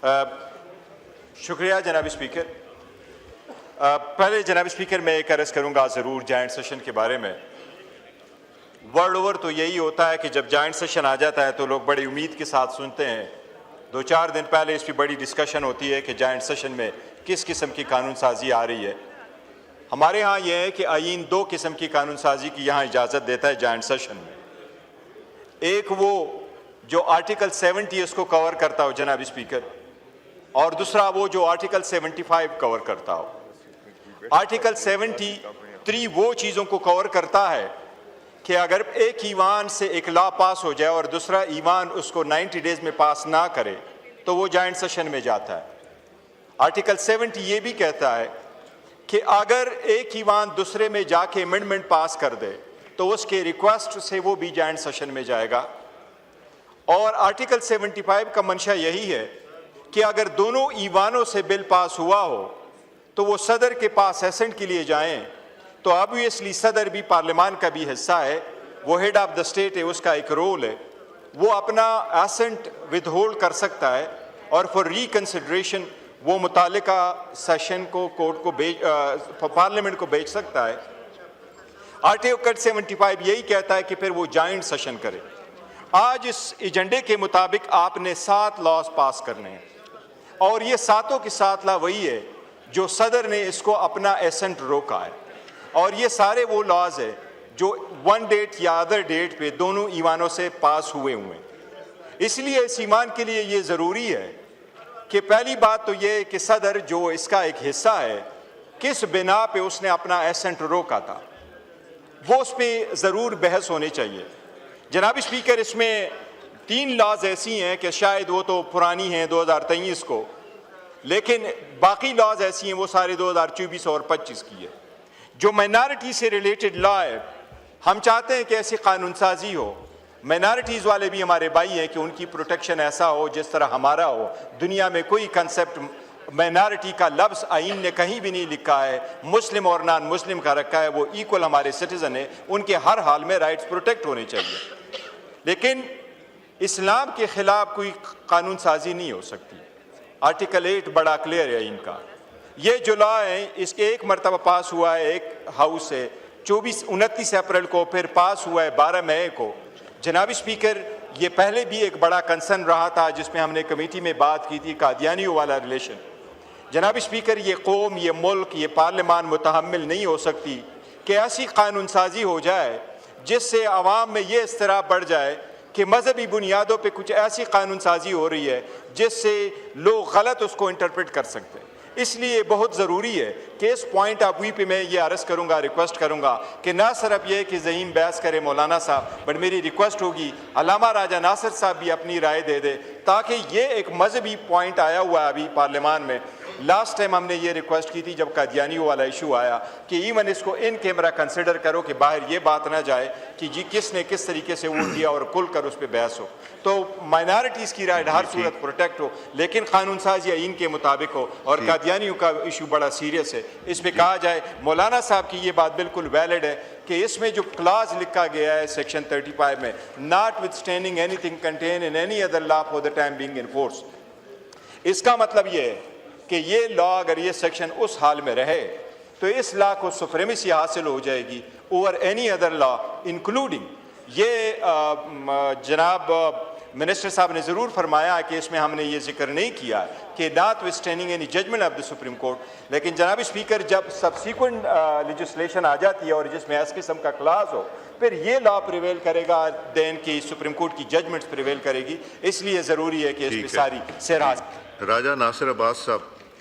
شکریہ جناب اسپیکر. پہلے جناب اسپیکر میں ایک عرض کروں گا ضرور جوائنٹ سیشن کے بارے میں. ورلڈ اوور تو یہی ہوتا ہے کہ جب جوائنٹ سیشن آ جاتا ہے تو لوگ بڑی امید کے ساتھ سنتے ہیں. 2-4 دن پہلے اس پہ بڑی ڈسکشن ہوتی ہے کہ جوائنٹ سیشن میں کس قسم کی قانون سازی آ رہی ہے. ہمارے ہاں یہ ہے کہ آئین 2 قسم کی قانون سازی کی یہاں اجازت دیتا ہے جوائنٹ سیشن میں. ایک وہ جو آرٹیکل 70 اس کو کور کرتا ہو جناب اسپیکر, اور دوسرا وہ جو آرٹیکل 75 کور کرتا ہو. آرٹیکل 73 وہ چیزوں کو کور کرتا ہے کہ اگر ایک ایوان سے ایک لا پاس ہو جائے اور دوسرا ایوان اس کو 90 ڈیز میں پاس نہ کرے تو وہ جوائنٹ سیشن میں جاتا ہے. آرٹیکل 70 یہ بھی کہتا ہے کہ اگر ایک ایوان دوسرے میں جا کے امینڈمنٹ پاس کر دے تو اس کے ریکویسٹ سے وہ بھی جوائنٹ سیشن میں جائے گا. اور آرٹیکل 75 کا منشا یہی ہے کہ اگر دونوں ایوانوں سے بل پاس ہوا ہو تو وہ صدر کے پاس ایسنٹ کے لیے جائیں تو آبویسلی صدر بھی پارلیمان کا بھی حصہ ہے, وہ ہیڈ آف دا اسٹیٹ ہے, اس کا ایک رول ہے, وہ اپنا ایسنٹ ود ہولڈ کر سکتا ہے اور فار ریکنسیڈریشن وہ متعلقہ سیشن کو کورٹ کو پارلیمنٹ کو بھیج سکتا ہے. آرٹیکل 75 یہی کہتا ہے کہ پھر وہ جوائنٹ سیشن کرے. آج اس ایجنڈے کے مطابق آپ نے 7 لاز پاس کرنے ہیں اور یہ 7 کے 7 لا وہی ہے جو صدر نے اس کو اپنا ایسنٹ روکا ہے, اور یہ سارے وہ لاز ہیں جو ون ڈیٹ یا ادر ڈیٹ پہ دونوں ایوانوں سے پاس ہوئے ہوئے. اس لیے اس ایوان کے لیے یہ ضروری ہے کہ پہلی بات تو یہ کہ صدر جو اس کا ایک حصہ ہے کس بنا پہ اس نے اپنا ایسنٹ روکا تھا وہ اس پہ ضرور بحث ہونی چاہیے. جناب اسپیکر, اس میں 3 لاز ایسی ہیں کہ شاید وہ تو پرانی ہیں 2023 کو, لیکن باقی لاز ایسی ہیں وہ سارے 2024 اور 25 کی ہے. جو مائنارٹی سے ریلیٹڈ لا ہے, ہم چاہتے ہیں کہ ایسی قانون سازی ہو. مائنارٹیز والے بھی ہمارے بھائی ہیں کہ ان کی پروٹیکشن ایسا ہو جس طرح ہمارا ہو. دنیا میں کوئی کنسپٹ مائنارٹی کا لفظ آئین نے کہیں بھی نہیں لکھا ہے, مسلم اور نان مسلم کا رکھا ہے, وہ ایکول ہمارے سٹیزن ہیں, ان کے ہر حال میں رائٹس پروٹیکٹ ہونے چاہیے. لیکن اسلام کے خلاف کوئی قانون سازی نہیں ہو سکتی. آرٹیکل 8 بڑا کلیئر ہے ان کا. یہ جو لا ہے اس کے ایک مرتبہ پاس ہوا ہے ایک ہاؤس سے 29 اپریل کو, پھر پاس ہوا ہے 12 مئی کو. جناب اسپیکر, یہ پہلے بھی ایک بڑا کنسرن رہا تھا جس میں ہم نے کمیٹی میں بات کی تھی, قادیانیوں والا ریلیشن. جناب اسپیکر, یہ قوم, یہ ملک, یہ پارلیمان متحمل نہیں ہو سکتی کہ ایسی قانون سازی ہو جائے جس سے عوام میں یہ اضطراب بڑھ جائے کہ مذہبی بنیادوں پہ کچھ ایسی قانون سازی ہو رہی ہے جس سے لوگ غلط اس کو انٹرپریٹ کر سکتے ہیں. اس لیے بہت ضروری ہے کہ اس پوائنٹ آف ویو پہ میں یہ عرض کروں گا, ریکویسٹ کروں گا کہ نہ صرف یہ کہ ذہین بحث کرے مولانا صاحب, بٹ میری ریکویسٹ ہوگی علامہ راجہ ناصر صاحب بھی اپنی رائے دے دے, تاکہ یہ ایک مذہبی پوائنٹ آیا ہوا ہے ابھی پارلیمان میں. لاسٹ ٹائم ہم نے یہ ریکویسٹ کی تھی جب قادیانیوں والا ایشو آیا کہ ایون اس کو ان کیمرہ کنسیڈر کرو کہ باہر یہ بات نہ جائے کہ جی کس نے کس طریقے سے ووٹ دیا اور کھل کر اس پہ بحث ہو. تو مائنارٹیز کی رائٹ ہر صورت پروٹیکٹ ہو, لیکن قانون سازی ان کے مطابق ہو. اور قادیانیوں کا ایشو بڑا سیریس ہے, اس پہ کہا جائے. مولانا صاحب کی یہ بات بالکل ویلڈ ہے کہ اس میں جو کلاز لکھا گیا ہے سیکشن 35 میں, notwithstanding anything contain in any other law for the time being in force, اس کا مطلب یہ ہے کہ یہ لا اگر یہ سیکشن اس حال میں رہے تو اس لا کو سپریمیسی حاصل ہو جائے گی اوور اینی ادر لا انکلوڈنگ. یہ جناب منسٹر صاحب نے ضرور فرمایا کہ اس میں ہم نے یہ ذکر نہیں کیا کہ notwithstanding any judgment of the supreme court, لیکن جناب اسپیکر جب سبسیکوینٹ لیجسلیشن آ جاتی ہے اور جس میں اس قسم کا کلاس ہو پھر یہ لا پریویل کرے گا دین کی سپریم کورٹ کی ججمنٹس پریویل کرے گی. اس لیے ضروری ہے کہ اس پہ ساری سیراز. راجہ ناصر عباس صاحب.